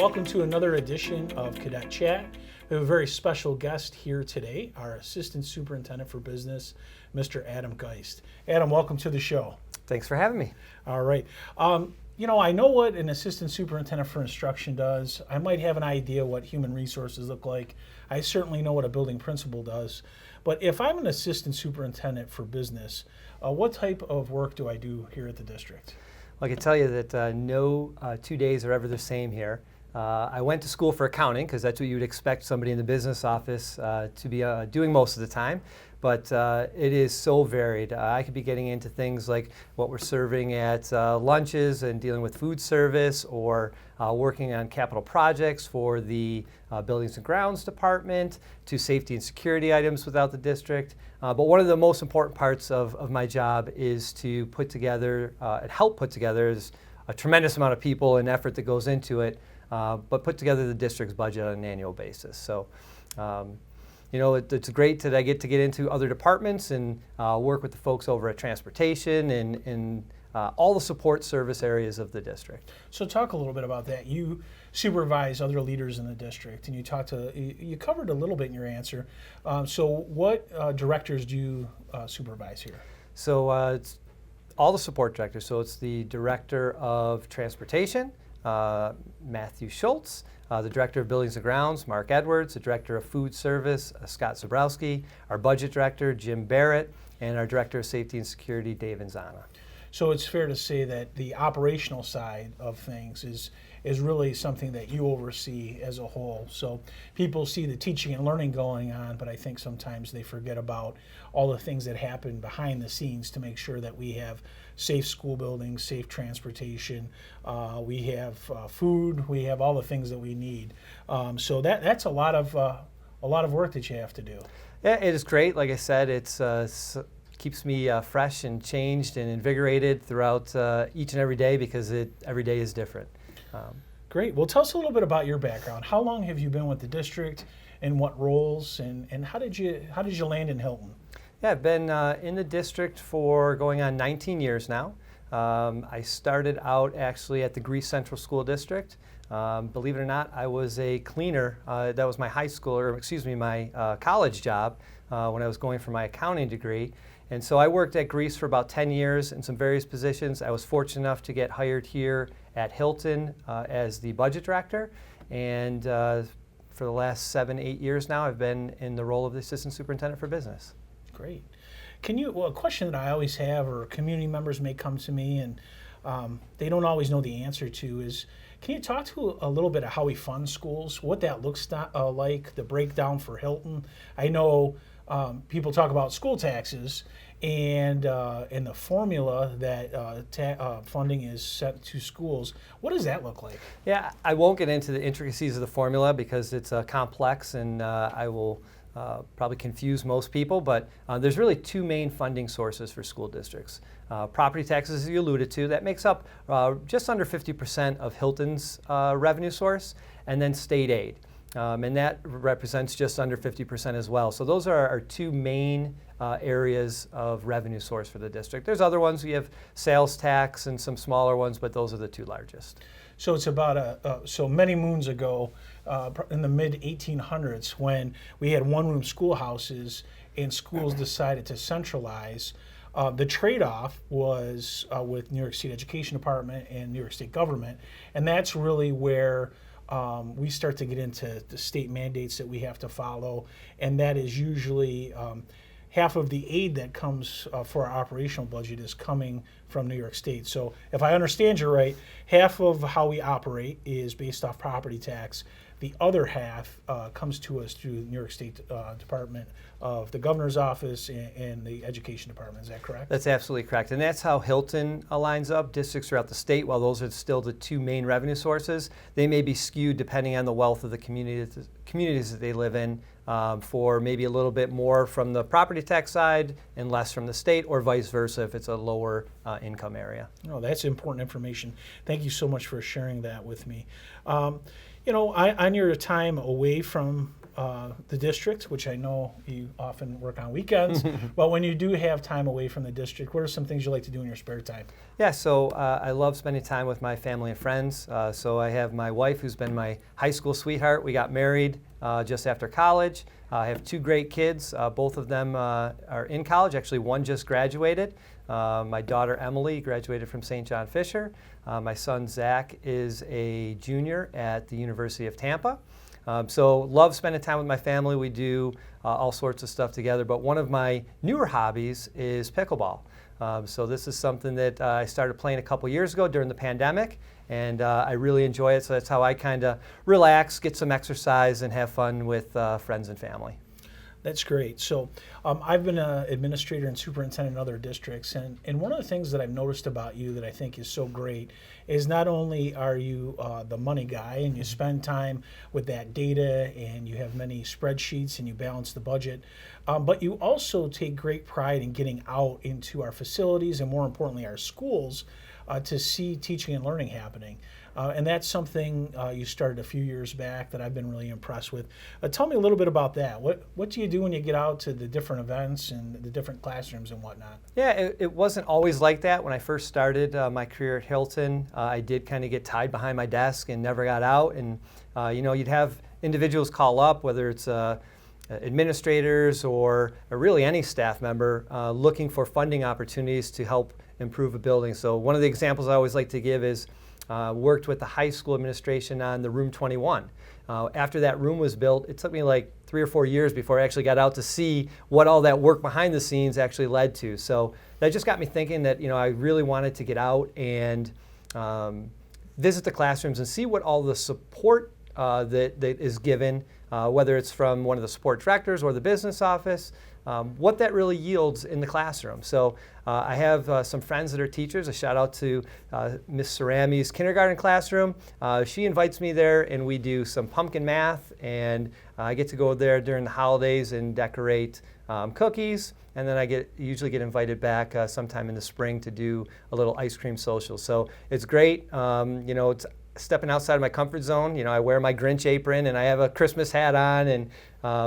welcome to another edition of Cadet Chat. We have a very special guest here today, our Assistant Superintendent for Business, Mr. Adam Geist. Adam, welcome to the show. Thanks for having me. All right. I know what an Assistant Superintendent for Instruction does. I might have an idea what human resources look like. I certainly know what a building principal does. But if I'm an Assistant Superintendent for Business, what type of work do I do here at the district? Well, I can tell you that no 2 days are ever the same here. I went to school for accounting because that's what you would expect somebody in the business office to be doing most of the time. But it is so varied. I could be getting into things like what we're serving at lunches and dealing with food service, or working on capital projects for the Buildings and Grounds Department, to safety and security items without the district. But one of the most important parts of my job is to put together and help put together. There's a tremendous amount of people and effort that goes into it, but put together the district's budget on an annual basis. So. It's great that I get into other departments and work with the folks over at transportation and all the support service areas of the district. So talk a little bit about that. You supervise other leaders in the district, and you covered a little bit in your answer. So what directors do you supervise here? So it's all the support directors. So it's the Director of Transportation, Matthew Schultz, the Director of Buildings and Grounds, Mark Edwards, the Director of Food Service, Scott Zabrowski, our Budget Director, Jim Barrett, and our Director of Safety and Security, Dave Inzana. So it's fair to say that the operational side of things is really something that you oversee as a whole. So people see the teaching and learning going on, but I think sometimes they forget about all the things that happen behind the scenes to make sure that we have safe school buildings, safe transportation, we have food, we have all the things that we need. So that's a lot of work that you have to do. Yeah, it is great. Like I said, it's keeps me fresh and changed and invigorated throughout each and every day, because every day is different. Great. Well, tell us a little bit about your background. How long have you been with the district, and what roles, and how did you land in Hilton? Yeah, I've been in the district for going on 19 years now. I started out actually at the Greece Central School District. Believe it or not, I was a cleaner. That was my my college job when I was going for my accounting degree. And so I worked at Greece for about 10 years in some various positions. I was fortunate enough to get hired here at Hilton as the budget director. And for the last 7-8 years now, I've been in the role of the Assistant Superintendent for Business. Great. A question that I always have, or community members may come to me and they don't always know the answer to, is can you talk to a little bit of how we fund schools, what that looks like, the breakdown for Hilton? I know people talk about school taxes and the formula that funding is set to schools. What does that look like? Yeah, I won't get into the intricacies of the formula because it's complex, and I will probably confuse most people, but there's really two main funding sources for school districts. Property taxes, as you alluded to, that makes up just under 50% of Hilton's revenue source, and then state aid. And that represents just under 50% as well. So those are our two main areas of revenue source for the district. There's other ones. We have sales tax and some smaller ones, but those are the two largest. So it's about so many moons ago, in the mid-1800s, when we had one-room schoolhouses and schools decided to centralize. The trade-off was with New York State Education Department and New York State government, and that's really where we start to get into the state mandates that we have to follow, and that is usually half of the aid that comes for our operational budget is coming from New York State. So if I understand you right, half of how we operate is based off property tax. The other half comes to us through New York State Department of the Governor's Office and the Education Department. Is that correct? That's absolutely correct. And that's how Hilton lines up. Districts throughout the state, while those are still the two main revenue sources, they may be skewed depending on the wealth of the communities that they live in for maybe a little bit more from the property tax side and less from the state, or vice versa if it's a lower income area. Oh, that's important information. Thank you so much for sharing that with me. On your time away from the district, which I know you often work on weekends, but when you do have time away from the district, what are some things you like to do in your spare time? Yeah, so I love spending time with my family and friends. So I have my wife, who's been my high school sweetheart. We got married just after college. I have 2 great kids. Both of them are in college. Actually, one just graduated. My daughter, Emily, graduated from St. John Fisher. My son, Zach, is a junior at the University of Tampa. So love spending time with my family. We do all sorts of stuff together, but one of my newer hobbies is pickleball. So this is something that I started playing a couple years ago during the pandemic, and I really enjoy it. So that's how I kind of relax, get some exercise, and have fun with friends and family. That's great. So I've been an administrator and superintendent in other districts, and one of the things that I've noticed about you that I think is so great is not only are you the money guy and you spend time with that data and you have many spreadsheets and you balance the budget, but you also take great pride in getting out into our facilities and, more importantly, our schools to see teaching and learning happening. And that's something you started a few years back that I've been really impressed with. Tell me a little bit about that. What do you do when you get out to the different events and the different classrooms and whatnot? Yeah, it wasn't always like that. When I first started my career at Hilton, I did kind of get tied behind my desk and never got out. And you'd have individuals call up, whether it's administrators or really any staff member, looking for funding opportunities to help improve a building. So one of the examples I always like to give is worked with the high school administration on the Room 21. After that room was built, it took me like 3 or 4 years before I actually got out to see what all that work behind the scenes actually led to. So that just got me thinking that I really wanted to get out and visit the classrooms and see what all the support that is given, whether it's from one of the support directors or the business office, what that really yields in the classroom. So I have some friends that are teachers. A shout out to Miss Cerami's kindergarten classroom. She invites me there and we do some pumpkin math, and I get to go there during the holidays and decorate cookies, and then I usually get invited back sometime in the spring to do a little ice cream social. So it's great. It's stepping outside of my comfort zone. I wear my Grinch apron and I have a Christmas hat on, and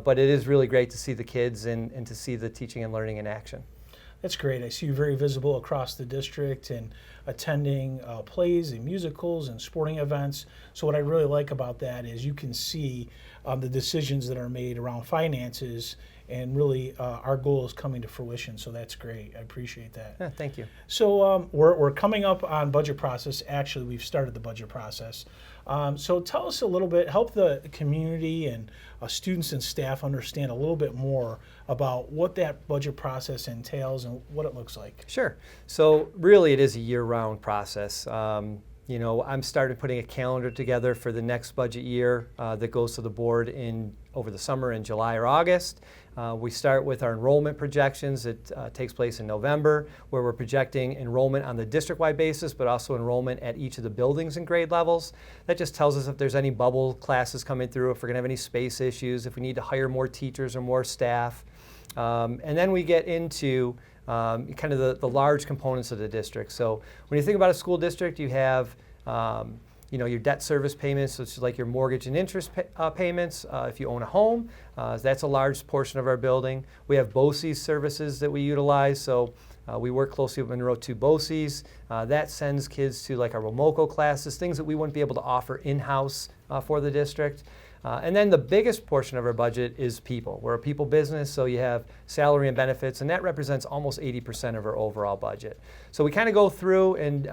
but it is really great to see the kids and to see the teaching and learning in action. That's great. I see you very visible across the district and attending plays and musicals and sporting events. So what I really like about that is you can see the decisions that are made around finances, and really our goal is coming to fruition. So that's great. I appreciate that. Yeah, thank you. So we're coming up on budget process. Actually, we've started the budget process. So tell us a little bit, help the community and students and staff understand a little bit more about what that budget process entails and what it looks like. Sure. So really it is a year-round process. I'm starting putting a calendar together for the next budget year that goes to the board over the summer in July or August. We start with our enrollment projections. It takes place in November, where we're projecting enrollment on the district-wide basis, but also enrollment at each of the buildings and grade levels. That just tells us if there's any bubble classes coming through, if we're going to have any space issues, if we need to hire more teachers or more staff. And then we get into kind of the large components of the district. So when you think about a school district, you have your debt service payments, which is like your mortgage and interest payments. If you own a home, that's a large portion of our building. We have BOCES services that we utilize. So we work closely with Monroe 2 BOCES. That sends kids to like our Romoco classes, things that we wouldn't be able to offer in-house for the district. And then the biggest portion of our budget is people. We're a people business, so you have salary and benefits, and that represents almost 80% of our overall budget. So we kind of go through and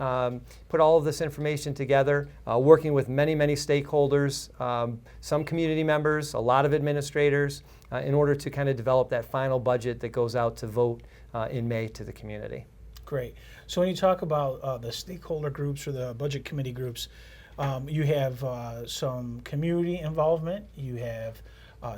put all of this information together, working with many, many stakeholders, some community members, a lot of administrators, in order to kind of develop that final budget that goes out to vote in May to the community. Great. So when you talk about the stakeholder groups or the budget committee groups, you have some community involvement, you have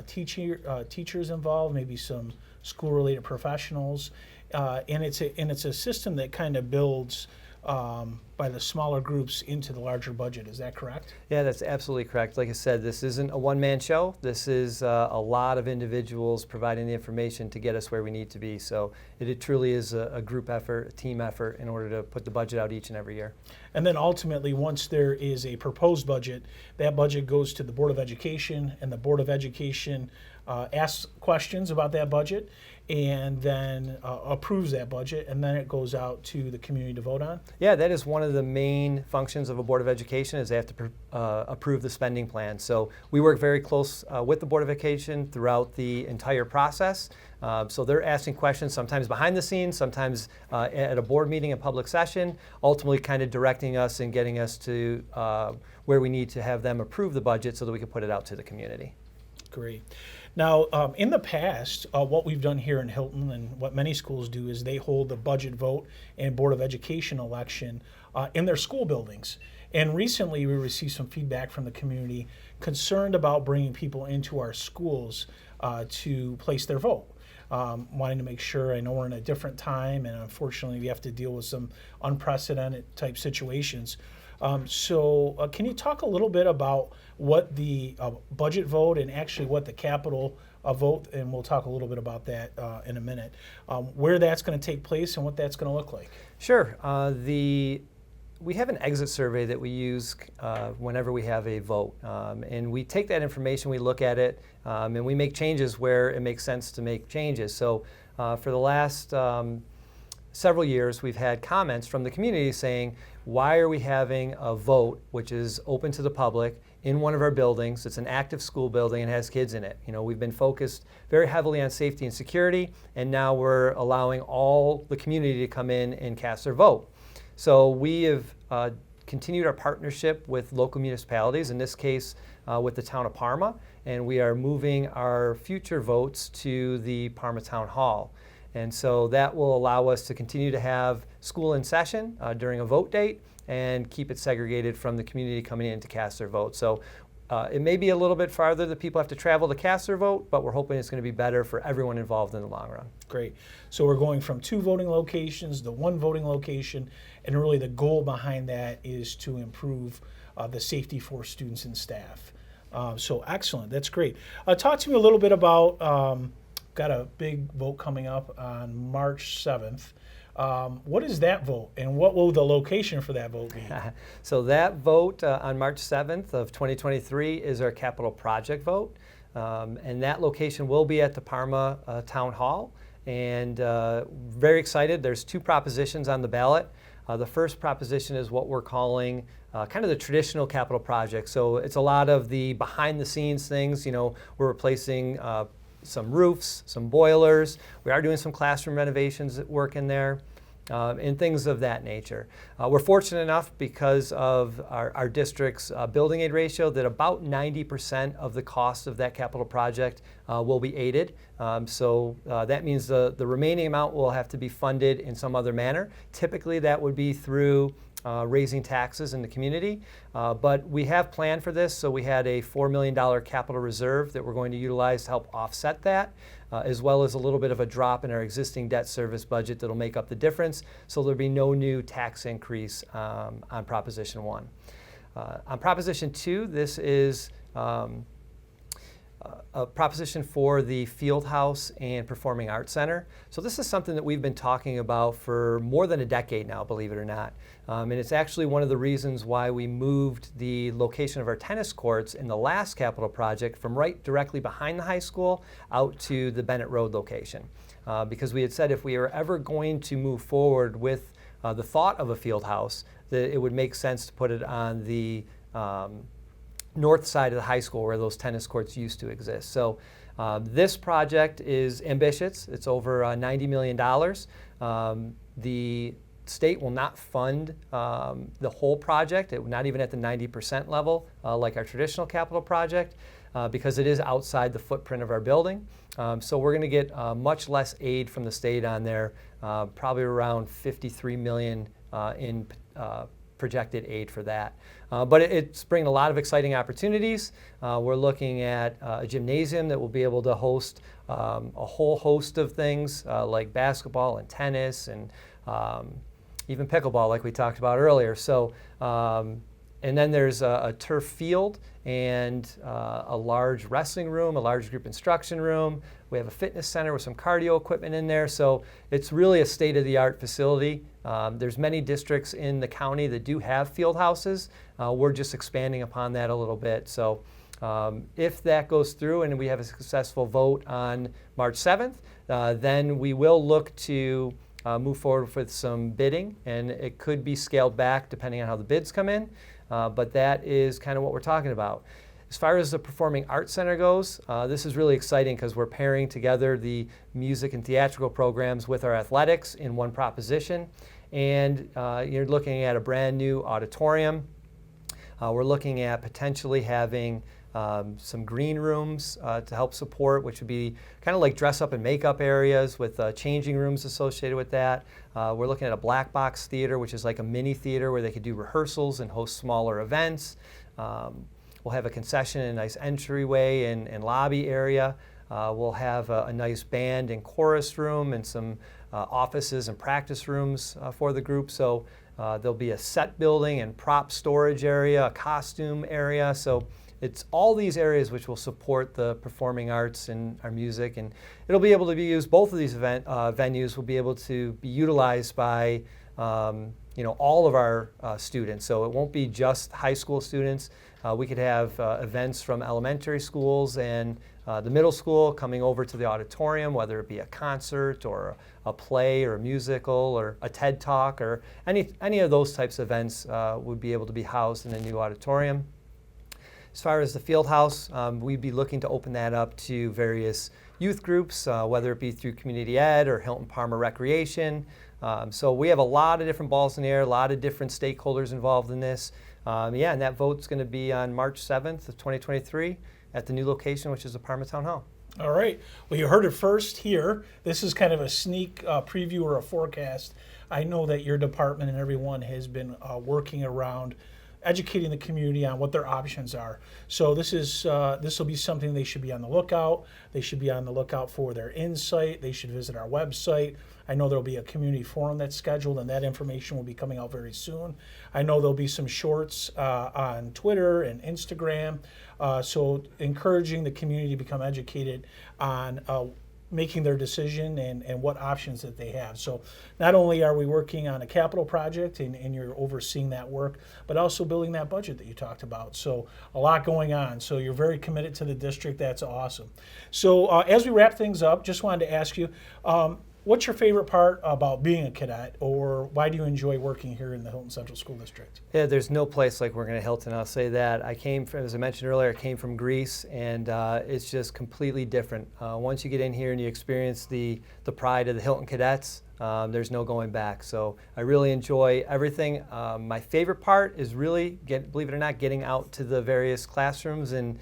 teachers involved, maybe some school-related professionals, and it's a system that kind of builds by by the smaller groups into the larger budget. Is that correct? Yeah, that's absolutely correct. Like I said, this isn't a one-man show. This is a lot of individuals providing the information to get us where we need to be. So it truly is a group effort, a team effort in order to put the budget out each and every year. And then ultimately, once there is a proposed budget, that budget goes to the Board of Education, and the Board of Education asks questions about that budget and then approves that budget, and then it goes out to the community to vote on? Yeah, that is one of the main functions of a Board of Education, is they have to approve the spending plan. So we work very close with the Board of Education throughout the entire process. So they're asking questions sometimes behind the scenes, sometimes at a board meeting, a public session, ultimately kind of directing us and getting us to where we need to have them approve the budget so that we can put it out to the community. Great. Now, in the past, what we've done here in Hilton and what many schools do is they hold the budget vote and Board of Education election in their school buildings. And recently we received some feedback from the community concerned about bringing people into our schools to place their vote. Wanting to make sure, I know we're in a different time and unfortunately we have to deal with some unprecedented type situations. So can you talk a little bit about what the budget vote and actually what the capital vote, and we'll talk a little bit about that in a minute, where that's going to take place and what that's going to look like? Sure. We have an exit survey that we use whenever we have a vote. And we take that information, we look at it, and we make changes where it makes sense to make changes. So for the last several years, we've had comments from the community saying, why are we having a vote which is open to the public in one of our buildings? It's an active school building and has kids in it. You know, we've been focused very heavily on safety and security, and now we're allowing all the community to come in and cast their vote. So we have continued our partnership with local municipalities, in this case with the town of Parma, and we are moving our future votes to the Parma Town Hall. And so that will allow us to continue to have school in session during a vote date and keep it segregated from the community coming in to cast their vote. So it may be a little bit farther that people have to travel to cast their vote, but we're hoping it's going to be better for everyone involved in the long run. Great. So we're going from 2 voting locations to 1 voting location, and really the goal behind that is to improve the safety for students and staff. So excellent. That's great. Talk to me a little bit about, got a big vote coming up on March 7th. What is that vote, and what will the location for that vote be? So that vote on March 7th of 2023 is our capital project vote, and that location will be at the Parma Town Hall. And very excited. There's 2 propositions on the ballot. The first proposition is what we're calling kind of the traditional capital project. So it's a lot of the behind the scenes things. You know, we're replacing some roofs, some boilers. We are doing some classroom renovations at work in there, and things of that nature. We're fortunate enough because of our district's building aid ratio that about 90% of the cost of that capital project will be aided. So that means the remaining amount will have to be funded in some other manner. Typically that would be through raising taxes in the community, but we have planned for this, so we had a $4 million capital reserve that we're going to utilize to help offset that, as well as a little bit of a drop in our existing debt service budget that'll make up the difference, so there'll be no new tax increase on Proposition 1. On Proposition 2, this is a proposition for the Field House and Performing Arts Center. So this is something that we've been talking about for more than a decade now, believe it or not. And it's actually one of the reasons why we moved the location of our tennis courts in the last capital project from right directly behind the high school out to the Bennett Road location. Because we had said if we were ever going to move forward with the thought of a field house, that it would make sense to put it on the north side of the high school where those tennis courts used to exist. So this project is ambitious. It's over $90 million. The state will not fund the whole project, not even at the 90% level like our traditional capital project, because it is outside the footprint of our building. So we're going to get much less aid from the state on there, probably around $53 million in projected aid for that. But it's bringing a lot of exciting opportunities. We're looking at a gymnasium that will be able to host a whole host of things like basketball and tennis and even pickleball like we talked about earlier. So, and then there's a turf field and a large wrestling room, a large group instruction room. We have a fitness center with some cardio equipment in there. So it's really a state-of-the-art facility. There's many districts in the county that do have field houses. We're just expanding upon that a little bit. So if that goes through and we have a successful vote on March 7th, then we will look to move forward with some bidding, and it could be scaled back depending on how the bids come in. But that is kind of what we're talking about. As far as the Performing Arts Center goes, this is really exciting because we're pairing together the music and theatrical programs with our athletics in one proposition. And you're looking at a brand new auditorium. We're looking at potentially having some green rooms to help support, which would be kind of like dress up and makeup areas with changing rooms associated with that. We're looking at a black box theater, which is like a mini theater where they could do rehearsals and host smaller events. We'll have a concession and a nice entryway and lobby area. We'll have a nice band and chorus room and some offices and practice rooms for the group. So there'll be a set building and prop storage area, a costume area. So it's all these areas which will support the performing arts and our music, and it'll be able to be used. Both of these venues will be able to be utilized by all of our students. So it won't be just high school students. We could have events from elementary schools and the middle school coming over to the auditorium, whether it be a concert or a play or a musical or a TED Talk or any of those types of events would be able to be housed in a new auditorium. As far as the field house, we'd be looking to open that up to various youth groups, whether it be through community ed or Hilton Parma Recreation. So we have a lot of different balls in the air, a lot of different stakeholders involved in this. And that vote's going to be on March 7th of 2023 at the new location, which is the Parma Town Hall. All right. Well, you heard it first here. This is kind of a sneak preview or a forecast. I know that your department and everyone has been working around educating the community on what their options are. So this will be something they should be on the lookout. They should be on the lookout for their insight. They should visit our website. I know there'll be a community forum that's scheduled, and that information will be coming out very soon. I know there'll be some shorts on Twitter and Instagram. So encouraging the community to become educated on making their decision and what options that they have. So not only are we working on a capital project and you're overseeing that work, but also building that budget that you talked about. So a lot going on. So you're very committed to the district. That's awesome. So as we wrap things up, just wanted to ask you, what's your favorite part about being a cadet, or why do you enjoy working here in the Hilton Central School District? Yeah, there's no place like working at Hilton, I'll say that. I came from, as I mentioned earlier, I came from Greece, and it's just completely different. Once you get in here and you experience the pride of the Hilton cadets, there's no going back. So I really enjoy everything. My favorite part is really, believe it or not, getting out to the various classrooms and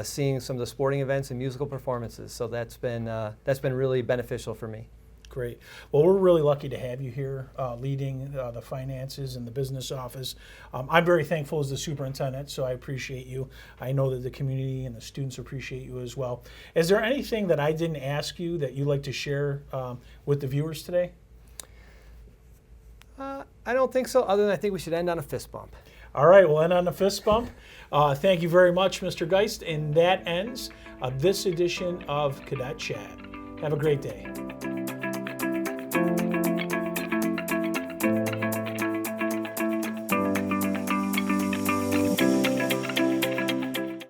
seeing some of the sporting events and musical performances. So that's been really beneficial for me. Great. Well, we're really lucky to have you here leading the finances and the business office. I'm very thankful as the superintendent, so I appreciate you. I know that the community and the students appreciate you as well. Is there anything that I didn't ask you that you'd like to share with the viewers today? I don't think so, other than I think we should end on a fist bump. All right, we'll end on a fist bump. Thank you very much, Mr. Geist, and that ends this edition of Cadet Chat. Have a great day.